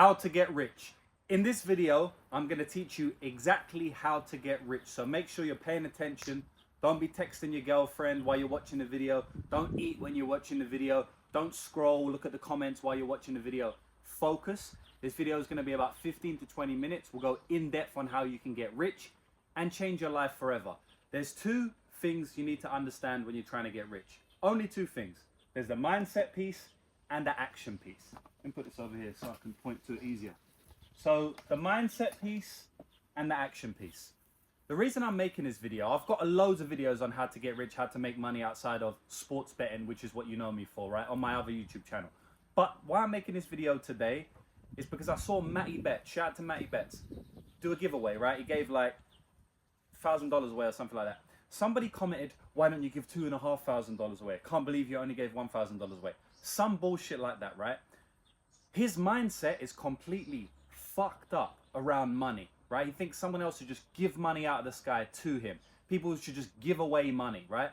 how to get rich. In this video, I'm going to teach you exactly how to get rich. So make sure you're paying attention. Don't be texting your girlfriend while you're watching the video. Don't eat when you're watching the video. Don't scroll, look at the comments while you're watching the video. Focus. This video is going to be about 15 to 20 minutes. We'll go in depth on how you can get rich and change your life forever. There's two things you need to understand when you're trying to get rich. Only two things. There's the mindset piece and the action piece. Let me put this over here so I can point to it easier. So the mindset piece and the action piece. The reason I'm making this video, I've got loads of videos on how to get rich, how to make money outside of sports betting, which is what you know me for, right? On my other YouTube channel. But why I'm making this video today is because I saw Matty Betts, shout out to Matty Betts, do a giveaway, right? He gave like $1,000 away or something like that. Somebody commented, why don't you give $2,500 away? Can't believe you only gave $1,000 away. Some bullshit like that, right? His mindset is completely fucked up around money, right? He thinks someone else should just give money out of the sky to him. People should just give away money, right?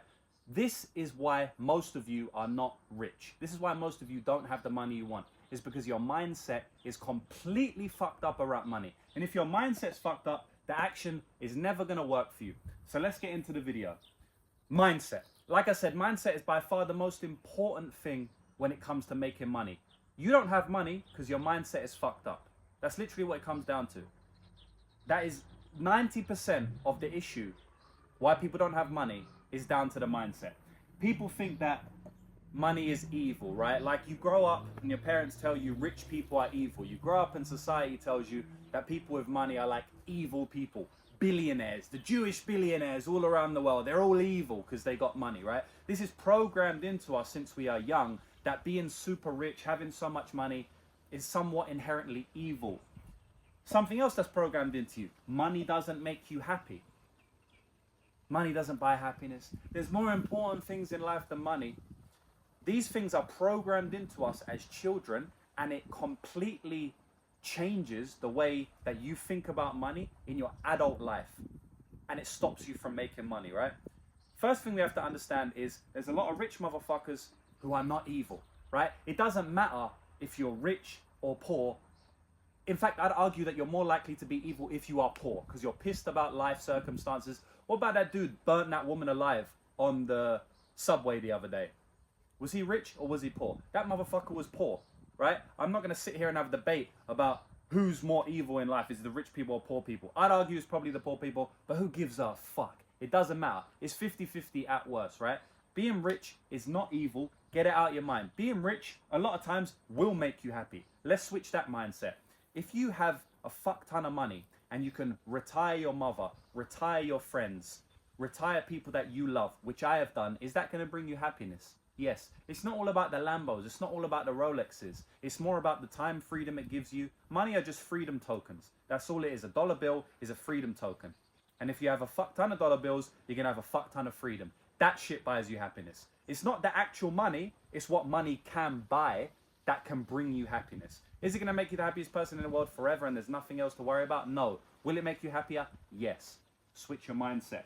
This is why most of you are not rich. This is why most of you don't have the money you want. It's because your mindset is completely fucked up around money. And if your mindset's fucked up, the action is never gonna work for you. So let's get into the video. Mindset. Like I said, mindset is by far the most important thing when it comes to making money. You don't have money because your mindset is fucked up. That's literally what it comes down to. That is 90% of the issue why people don't have money is down to the mindset. People think that money is evil, right? Like you grow up and your parents tell you rich people are evil. You grow up and society tells you that people with money are like evil people. Billionaires, the Jewish billionaires all around the world, they're all evil because they got money, right? This is programmed into us since we are young that being super rich, having so much money is somewhat inherently evil. Something else that's programmed into you, money doesn't make you happy. Money doesn't buy happiness. There's more important things in life than money. These things are programmed into us as children, and it completely changes the way that you think about money in your adult life. And it stops you from making money, right? First thing we have to understand is there's a lot of rich motherfuckers who are not evil, right? It doesn't matter if you're rich or poor. In fact, I'd argue that you're more likely to be evil if you are poor because you're pissed about life circumstances. What about that dude burnt that woman alive on the subway the other day? Was he rich or was he poor? That motherfucker was poor, right? I'm not going to sit here and have a debate about who's more evil in life. Is it the rich people or poor people? I'd argue it's probably the poor people, but who gives a fuck? It doesn't matter. It's 50-50 at worst, right? Being rich is not evil. Get it out of your mind. Being rich, a lot of times, will make you happy. Let's switch that mindset. If you have a fuck ton of money and you can retire your mother, retire your friends, retire people that you love, which I have done, is that going to bring you happiness? Yes. It's not all about the Lambos. It's not all about the Rolexes. It's more about the time freedom it gives you. Money are just freedom tokens. That's all it is. A dollar bill is a freedom token. And if you have a fuck ton of dollar bills, you're going to have a fuck ton of freedom. That shit buys you happiness. It's not the actual money. It's what money can buy that can bring you happiness. Is it going to make you the happiest person in the world forever and there's nothing else to worry about? No. Will it make you happier? Yes. Switch your mindset.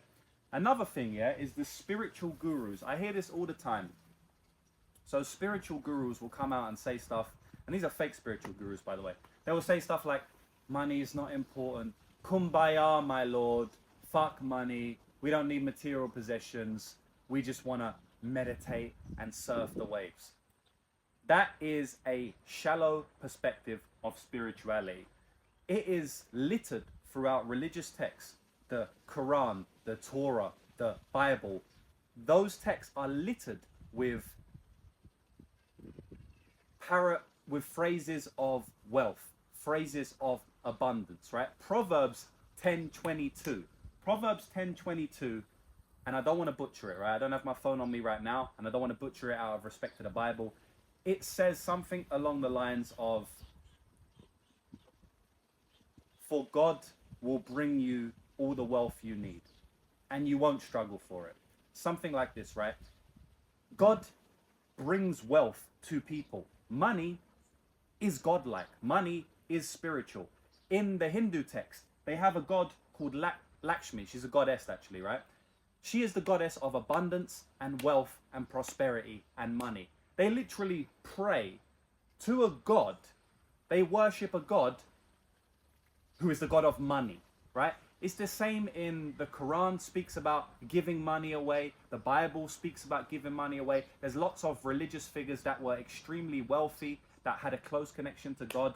Another thing, yeah, is the spiritual gurus. I hear this all the time. So spiritual gurus will come out and say stuff, and these are fake spiritual gurus, by the way. They will say stuff like, money is not important. Kumbaya, my lord. Fuck money. We don't need material possessions. We just want to meditate and surf the waves. That is a shallow perspective of spirituality. It is littered throughout religious texts. The Quran, the Torah, the Bible. Those texts are littered with phrases of wealth, phrases of abundance, right? Proverbs 10:22. Proverbs 10:22, and I don't want to butcher it, right? I don't have my phone on me right now, and I don't want to butcher it out of respect to the Bible. It says something along the lines of, for God will bring you all the wealth you need, and you won't struggle for it. Something like this, right? God brings wealth to people. Money is godlike. Money is spiritual. In the Hindu text, they have a god called Lakshmi. She's a goddess, actually, right? She is the goddess of abundance and wealth and prosperity and money. They literally pray to a god They worship a God who is the God of money, right? It's the same in the Quran speaks about giving money away. The Bible speaks about giving money away. There's lots of religious figures that were extremely wealthy, that had a close connection to God.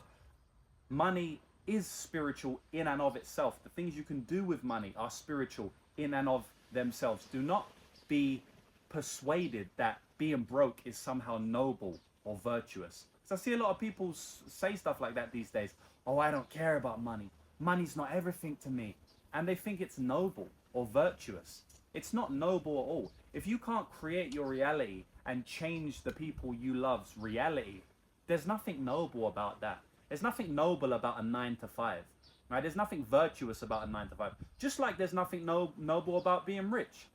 Money is spiritual in and of itself. The things you can do with money are spiritual in and of themselves. Do not be persuaded that being broke is somehow noble or virtuous. So I see a lot of people say stuff like that these days. Oh, I don't care about money. Money's not everything to me. And they think it's noble or virtuous. It's not noble at all. If you can't create your reality and change the people you love's reality, there's nothing noble about that. There's nothing noble about a 9 to 5. Right? There's nothing virtuous about a 9 to 5. Just like there's nothing noble about being rich.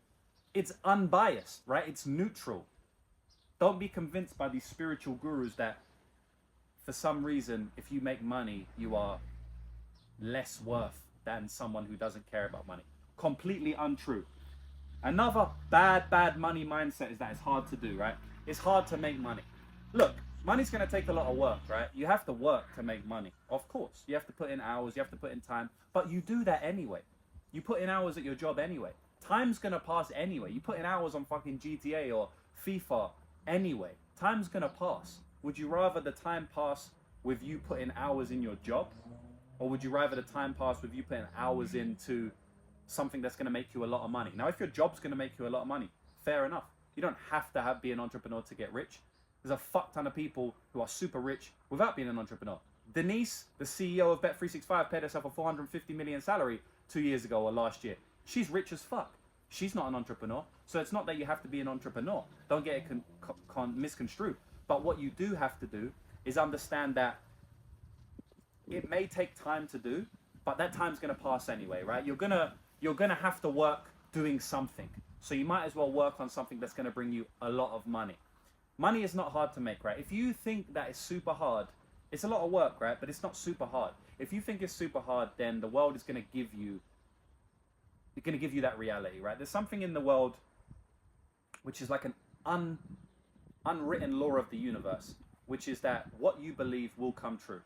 It's unbiased, right? It's neutral. Don't be convinced by these spiritual gurus that for some reason, if you make money, you are less worth than someone who doesn't care about money. Completely untrue. Another bad money mindset is that it's hard to do, right? It's hard to make money. Look, money's going to take a lot of work, right? You have to work to make money. Of course, you have to put in hours, you have to put in time, but you do that anyway. You put in hours at your job anyway. Time's going to pass anyway. You put in hours on fucking GTA or FIFA anyway. Time's going to pass. Would you rather the time pass with you putting hours in your job? Or would you rather the time pass with you putting hours into something that's going to make you a lot of money? Now, if your job's going to make you a lot of money, fair enough. You don't have to be an entrepreneur to get rich. There's a fuck ton of people who are super rich without being an entrepreneur. Denise, the CEO of Bet365, paid herself a 450 million salary 2 years ago or last year. She's rich as fuck. She's not an entrepreneur. So it's not that you have to be an entrepreneur. Don't get it misconstrued. But what you do have to do is understand that it may take time to do, but that time's going to pass anyway, right? You're gonna have to work doing something. So you might as well work on something that's going to bring you a lot of money. Money is not hard to make, right? If you think that it's super hard, it's a lot of work, right? But it's not super hard. If you think it's super hard, then the world is going to give you that reality, right? There's something in the world which is like an unwritten law of the universe, which is that what you believe will come true.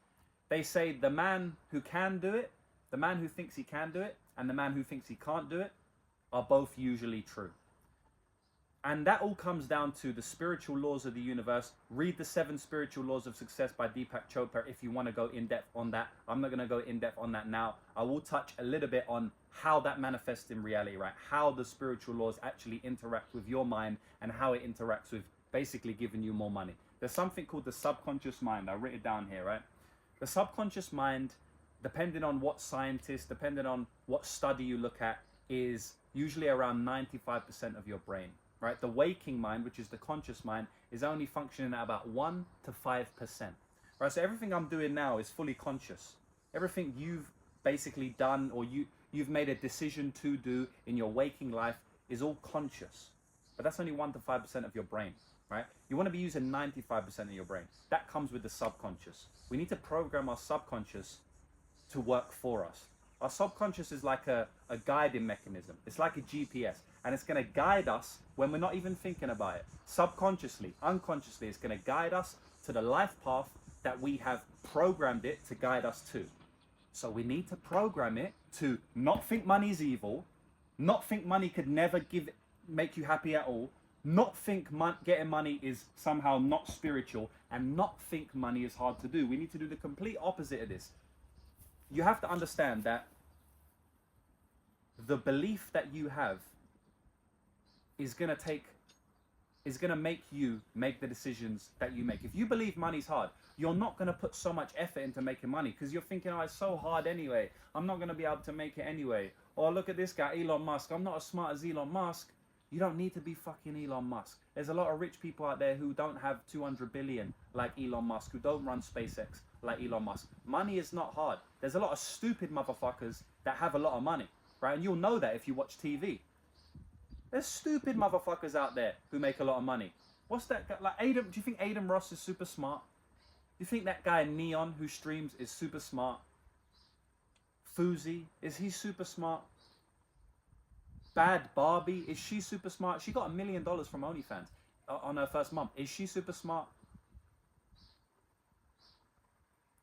They say the man who can do it, the man who thinks he can do it, and the man who thinks he can't do it are both usually true. And that all comes down to the spiritual laws of the universe. Read the 7 Spiritual Laws of Success by Deepak Chopra if you want to go in depth on that. I'm not going to go in depth on that now. I will touch a little bit on how that manifests in reality, right? How the spiritual laws actually interact with your mind and how it interacts with basically giving you more money. There's something called the subconscious mind. I wrote it down here, right? The subconscious mind, depending on what scientist, depending on what study you look at, is usually around 95% of your brain, right? The waking mind, which is the conscious mind, is only functioning at about 1 to 5%, right? So everything I'm doing now is fully conscious. Everything you've basically done or you've made a decision to do in your waking life is all conscious, but that's only 1 to 5% of your brain. Right? You want to be using 95% of your brain. That comes with the subconscious. We need to program our subconscious to work for us. Our subconscious is like a guiding mechanism. It's like a GPS, and it's going to guide us when we're not even thinking about it. Subconsciously, unconsciously, it's going to guide us to the life path that we have programmed it to guide us to. So we need to program it to not think money is evil, not think money could never make you happy at all, not think getting money is somehow not spiritual, and not think money is hard to do. We need to do the complete opposite of this. You have to understand that the belief that you have is going to make you make the decisions that you make. If you believe money's hard, you're not going to put so much effort into making money because you're thinking, oh, it's so hard anyway. I'm not going to be able to make it anyway. Or look at this guy, Elon Musk. I'm not as smart as Elon Musk. You don't need to be fucking Elon Musk. There's a lot of rich people out there who don't have 200 billion like Elon Musk, who don't run SpaceX like Elon Musk. Money is not hard. There's a lot of stupid motherfuckers that have a lot of money, right? And you'll know that if you watch TV. There's stupid motherfuckers out there who make a lot of money. What's that guy? Like Adam, do you think Adam Ross is super smart? Do you think that guy Neon who streams is super smart? Fuzi, is he super smart? Bad Barbie, is she super smart? She got $1 million from OnlyFans on her first month. Is she super smart?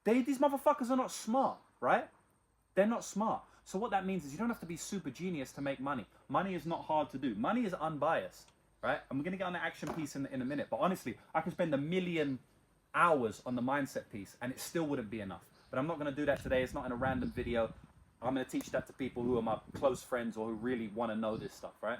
These motherfuckers are not smart, right? They're not smart. So what that means is you don't have to be super genius to make money. Money is not hard to do. Money is unbiased, right? And we're going to get on the action piece in a minute. But honestly, I could spend 1,000,000 hours on the mindset piece and it still wouldn't be enough. But I'm not going to do that today. It's not in a random video. I'm going to teach that to people who are my close friends or who really want to know this stuff, right?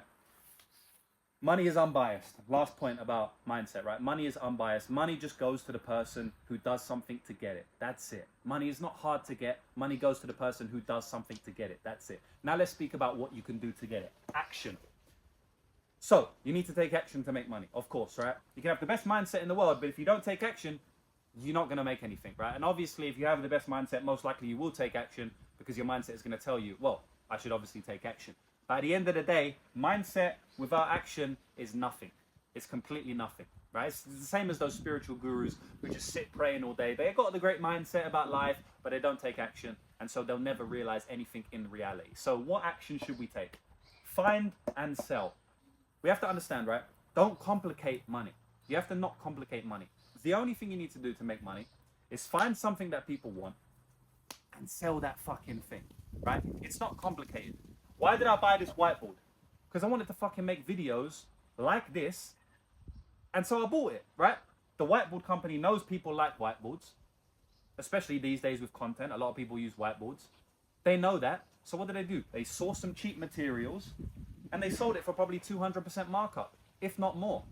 Money is unbiased. Last point about mindset, right? Money is unbiased. Money just goes to the person who does something to get it. That's it. Money is not hard to get. Money goes to the person who does something to get it. That's it. Now let's speak about what you can do to get it. Action. So you need to take action to make money, of course, right? You can have the best mindset in the world, but if you don't take action, you're not going to make anything, right? And obviously, if you have the best mindset, most likely you will take action because your mindset is going to tell you, well, I should obviously take action. But at the end of the day, mindset without action is nothing. It's completely nothing, right? It's the same as those spiritual gurus who just sit praying all day. They've got the great mindset about life, but they don't take action. And so they'll never realize anything in reality. So what action should we take? Find and sell. We have to understand, right? Don't complicate money. You have to not complicate money. The only thing you need to do to make money is find something that people want and sell that fucking thing, right? It's not complicated. Why did I buy this whiteboard? Because I wanted to fucking make videos like this, and so I bought it, right? The whiteboard company knows people like whiteboards, especially these days with content. A lot of people use whiteboards. They know that, so what do? They source some cheap materials, and they sold it for probably 200% markup, if not more.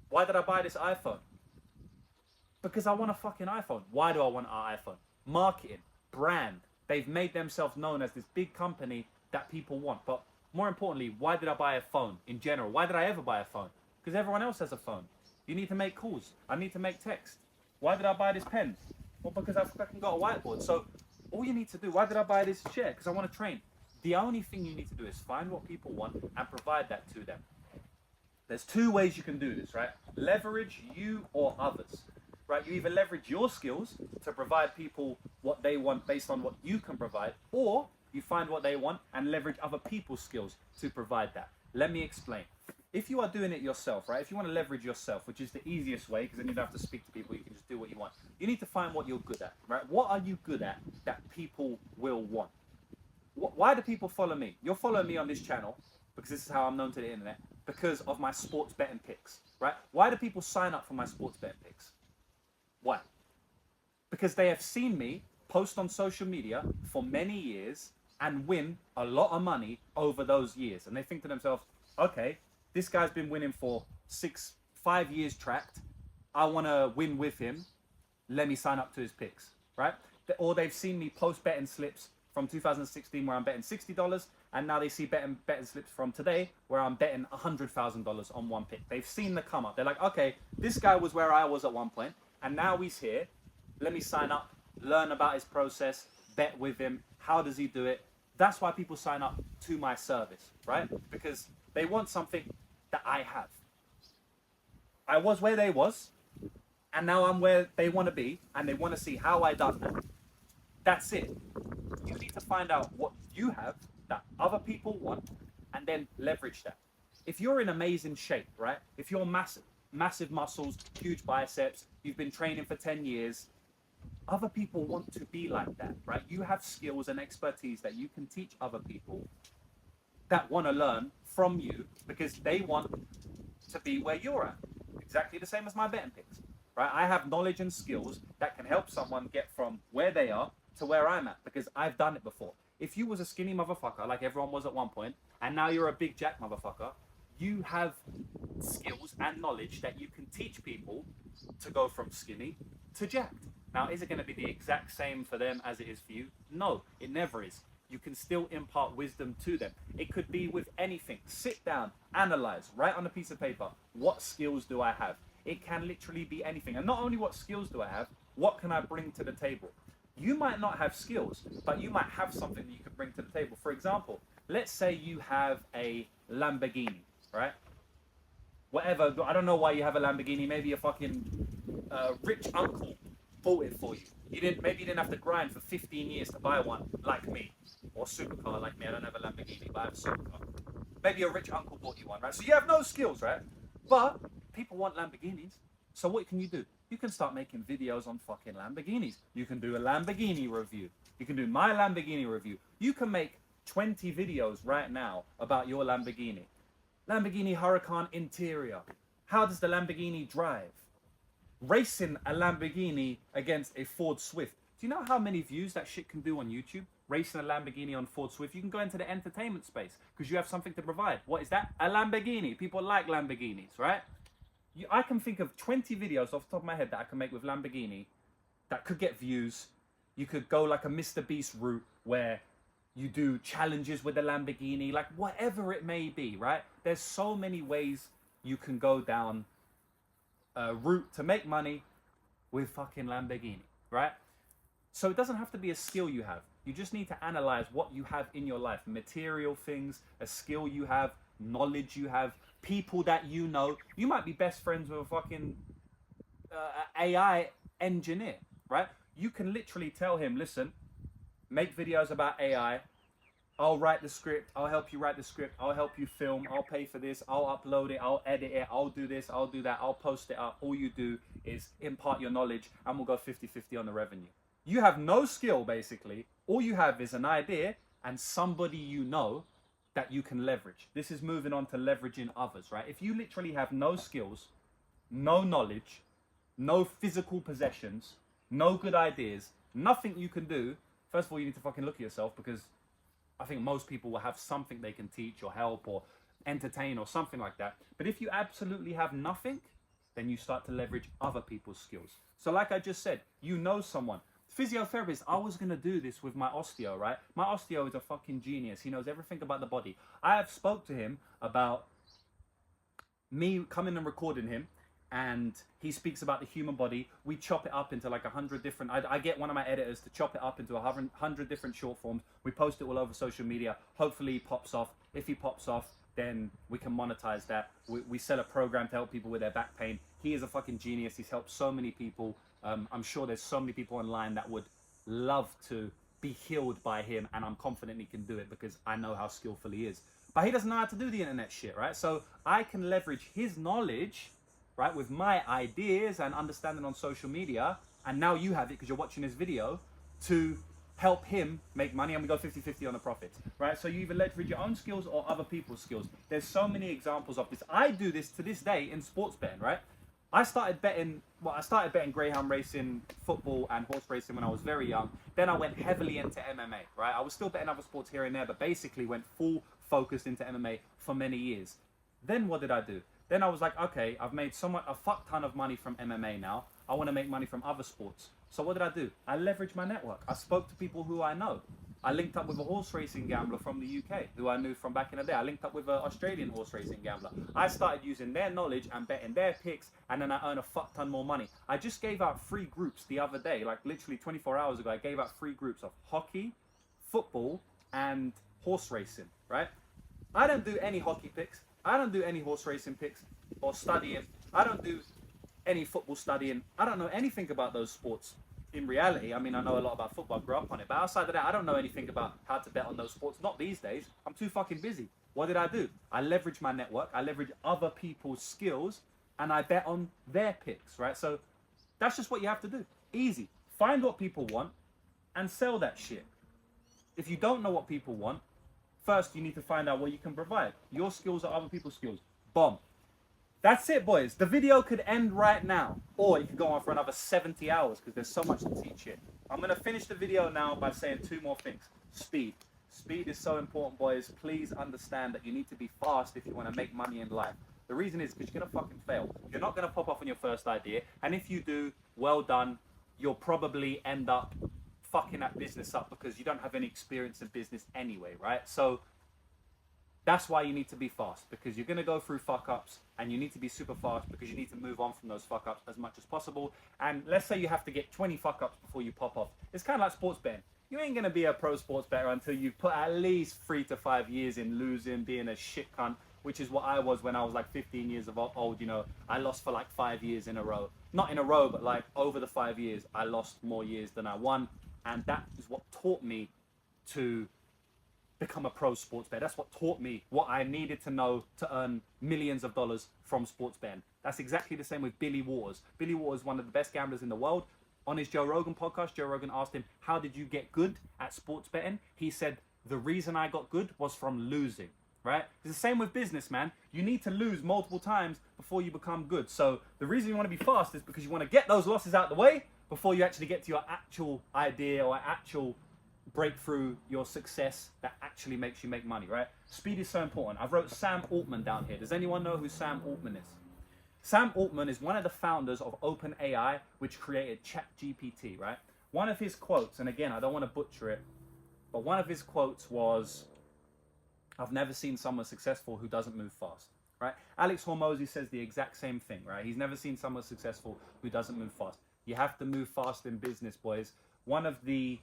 Why did I buy this iPhone? Because I want a fucking iPhone. Why do I want an iPhone? Marketing, brand. They've made themselves known as this big company that people want. But more importantly, why did I buy a phone in general? Why did I ever buy a phone? Because everyone else has a phone. You need to make calls. I need to make text. Why did I buy this pen? Well, because I've fucking got a whiteboard. So all you need to do, why did I buy this chair? Because I want to train. The only thing you need to do is find what people want and provide that to them. There's two ways you can do this, right? Leverage you or others. Right, you either leverage your skills to provide people what they want based on what you can provide, or you find what they want and leverage other people's skills to provide that. Let me explain. If you are doing it yourself, right, if you want to leverage yourself, which is the easiest way, because then you don't have to speak to people, you can just do what you want. You need to find what you're good at, right? What are you good at that people will want? Why do people follow me? You're following me on this channel, because this is how I'm known to the internet, because of my sports betting picks, right? Why do people sign up for my sports betting picks? Why? Because they have seen me post on social media for many years and win a lot of money over those years. And they think to themselves, okay, this guy's been winning for 5 years tracked. I want to win with him. Let me sign up to his picks, right? Or they've seen me post betting slips from 2016 where I'm betting $60, and now they see betting slips from today where I'm betting $100,000 on one pick. They've seen the come up. They're like, okay, this guy was where I was at one point, and now he's here. Let me sign up, learn about his process, bet with him. How does he do it? That's why people sign up to my service, right? Because they want something that I have. I was where they was, and now I'm where they want to be, and they want to see how I done that. That's it. You need to find out what you have that other people want, and then leverage that. If you're in amazing shape, right? If you're massive muscles, huge biceps, you've been training for 10 years, other people want to be like that, right? You have skills and expertise that you can teach other people that want to learn from you because they want to be where you're at. Exactly the same as my betting picks, right? I have knowledge and skills that can help someone get from where they are to where I'm at because I've done it before. If you was a skinny motherfucker like everyone was at one point, and now you're a big jack motherfucker, you have skills and knowledge that you can teach people to go from skinny to jacked. Now, is it going to be the exact same for them as it is for you? No, it never is. You can still impart wisdom to them. It could be with anything. Sit down, analyze, write on a piece of paper, what skills do I have? It can literally be anything. And not only what skills do I have, what can I bring to the table? You might not have skills, but you might have something that you could bring to the table. For example, let's say you have a Lamborghini, right? Whatever, I don't know why you have a Lamborghini. Maybe your fucking rich uncle bought it for you. Maybe you didn't have to grind for 15 years to buy one, like me. Or a supercar like me. I don't have a Lamborghini, but I have a supercar. Maybe your rich uncle bought you one, right? So you have no skills, right? But people want Lamborghinis. So what can you do? You can start making videos on fucking Lamborghinis. You can do a Lamborghini review. You can do my Lamborghini review. You can make 20 videos right now about your Lamborghini. Lamborghini Huracan interior. How does the Lamborghini drive? Racing a Lamborghini against a Ford Swift. Do you know how many views that shit can do on YouTube? Racing a Lamborghini on Ford Swift. You can go into the entertainment space because you have something to provide. What is that? A Lamborghini. People like Lamborghinis, right? I can think of 20 videos off the top of my head that I can make with Lamborghini that could get views. You could go like a Mr. Beast route where you do challenges with the Lamborghini, like whatever it may be, right? There's so many ways you can go down a route to make money with fucking Lamborghini, right? So it doesn't have to be a skill you have. You just need to analyze what you have in your life, material things, a skill you have, knowledge you have, people that you know. You might be best friends with a fucking AI engineer, right? You can literally tell him, listen, make videos about AI. I'll write the script. I'll help you write the script. I'll help you film. I'll pay for this. I'll upload it. I'll edit it. I'll do this. I'll do that. I'll post it up. All you do is impart your knowledge and we'll go 50-50 on the revenue. You have no skill, basically. All you have is an idea and somebody you know that you can leverage. This is moving on to leveraging others, right? If you literally have no skills, no knowledge, no physical possessions, no good ideas, nothing you can do, first of all, you need to fucking look at yourself, because I think most people will have something they can teach or help or entertain or something like that. But if you absolutely have nothing, then you start to leverage other people's skills. So like I just said, you know someone. Physiotherapist, I was going to do this with my osteo, right? My osteo is a fucking genius. He knows everything about the body. I have spoke to him about me coming and recording him, and he speaks about the human body. We chop it up into like 100 different... I get one of my editors to chop it up into 100 different short forms. We post it all over social media. Hopefully he pops off. If he pops off, then we can monetize that. We sell a program to help people with their back pain. He is a fucking genius. He's helped so many people. I'm sure there's so many people online that would love to be healed by him, and I'm confident he can do it because I know how skillful he is. But he doesn't know how to do the internet shit, right? So I can leverage his knowledge, right, with my ideas and understanding on social media, and now you have it because you're watching this video, to help him make money, and we go 50-50 on the profits, right? So you either leverage your own skills or other people's skills. There's so many examples of this. I do this to this day in sports betting, right? I started betting greyhound racing, football and horse racing when I was very young. Then I went heavily into MMA, right? I was still betting other sports here and there, but basically went full focused into MMA for many years. Then what did I do? Then I was like, okay, I've made a fuck ton of money from MMA now. I want to make money from other sports. So what did I do? I leveraged my network. I spoke to people who I know. I linked up with a horse racing gambler from the UK who I knew from back in the day. I linked up with an Australian horse racing gambler. I started using their knowledge and betting their picks, and then I earn a fuck ton more money. I just gave out free groups the other day, like literally 24 hours ago. I gave out free groups of hockey, football, and horse racing, right? I don't do any hockey picks. I don't do any horse racing picks or studying. I don't do any football studying. I don't know anything about those sports. In reality, I mean, I know a lot about football, I grew up on it, but outside of that, I don't know anything about how to bet on those sports. Not these days. I'm too fucking busy. What did I do? I leverage my network, I leverage other people's skills, and I bet on their picks, right? So that's just what you have to do. Easy. Find what people want and sell that shit. If you don't know what people want, first you need to find out what you can provide. Your skills are other people's skills. Bomb. That's it, boys. The video could end right now, or it could go on for another 70 hours because there's so much to teach here. I'm going to finish the video now by saying two more things. Speed. Speed is so important, boys. Please understand that you need to be fast if you want to make money in life. The reason is because you're going to fucking fail. You're not going to pop off on your first idea, and if you do, well done. You'll probably end up fucking that business up because you don't have any experience in business anyway, right? So that's why you need to be fast, because you're going to go through fuck-ups, and you need to be super fast because you need to move on from those fuck-ups as much as possible. And let's say you have to get 20 fuck-ups before you pop off. It's kind of like sports betting. You ain't going to be a pro sports bettor until you put at least 3 to 5 years in losing, being a shit cunt, which is what I was when I was like 15 years old. You know, I lost for like 5 years in a row. Not in a row, but like over the 5 years, I lost more years than I won. And that is what taught me to become a pro sports bettor. That's what taught me what I needed to know to earn millions of dollars from sports betting. That's exactly the same with Billy Waters. Billy Waters, one of the best gamblers in the world. On his Joe Rogan podcast, Joe Rogan asked him, how did you get good at sports betting? He said, the reason I got good was from losing, right? It's the same with business, man. You need to lose multiple times before you become good. So the reason you want to be fast is because you want to get those losses out the way before you actually get to your actual idea or actual breakthrough, your success that actually makes you make money, right? Speed is so important. I've wrote Sam Altman down here. Does anyone know who Sam Altman is? Sam Altman is one of the founders of OpenAI, which created ChatGPT, right? One of his quotes, and again, I don't want to butcher it, but one of his quotes was, I've never seen someone successful who doesn't move fast, right? Alex Hormozy says the exact same thing, right? He's never seen someone successful who doesn't move fast. You have to move fast in business, boys. One of the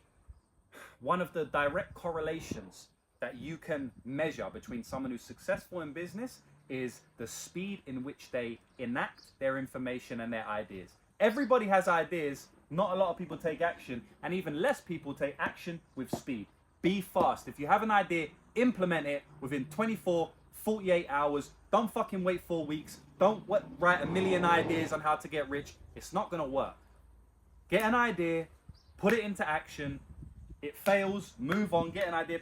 direct correlations that you can measure between someone who's successful in business is the speed in which they enact their information and their ideas. Everybody has ideas, not a lot of people take action, and even less people take action with speed. Be fast. If you have an idea, implement it within 24, 48 hours. Don't fucking wait 4 weeks. Don't write a million ideas on how to get rich. It's not gonna work. Get an idea, put it into action. It fails, move on, get an idea,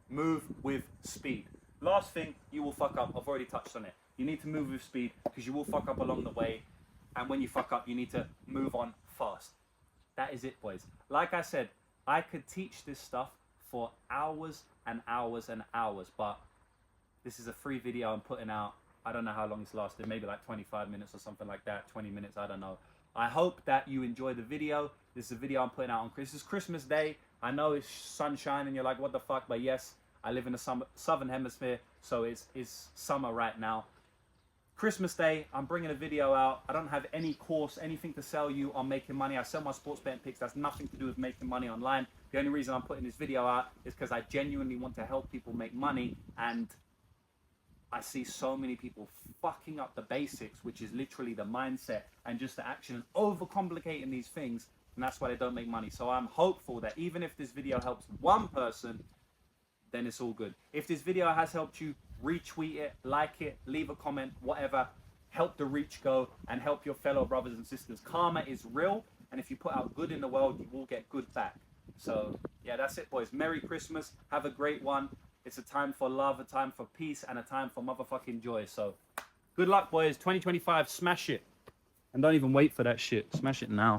move with speed. Last thing, you will fuck up. I've already touched on it. You need to move with speed because you will fuck up along the way. And when you fuck up, you need to move on fast. That is it, boys. Like I said, I could teach this stuff for hours and hours and hours, but this is a free video I'm putting out. I don't know how long it's lasted, maybe like 25 minutes or something like that, 20 minutes, I don't know. I hope that you enjoy the video. This is a video I'm putting out on Christmas Day. I know it's sunshine and you're like, what the fuck? But yes, I live in the southern hemisphere, so it's summer right now. Christmas Day, I'm bringing a video out. I don't have any course, anything to sell you on making money. I sell my sports betting picks. That's nothing to do with making money online. The only reason I'm putting this video out is because I genuinely want to help people make money, and I see so many people fucking up the basics, which is literally the mindset and just the action, and overcomplicating these things, and that's why they don't make money. So I'm hopeful that even if this video helps one person, then it's all good. If this video has helped you, retweet it, like it, leave a comment, whatever. Help the reach go and help your fellow brothers and sisters. Karma is real, and if you put out good in the world, you will get good back. So yeah, that's it, boys. Merry Christmas. Have a great one. It's a time for love, a time for peace, and a time for motherfucking joy. So good luck, boys. 2025, smash it. And don't even wait for that shit. Smash it now.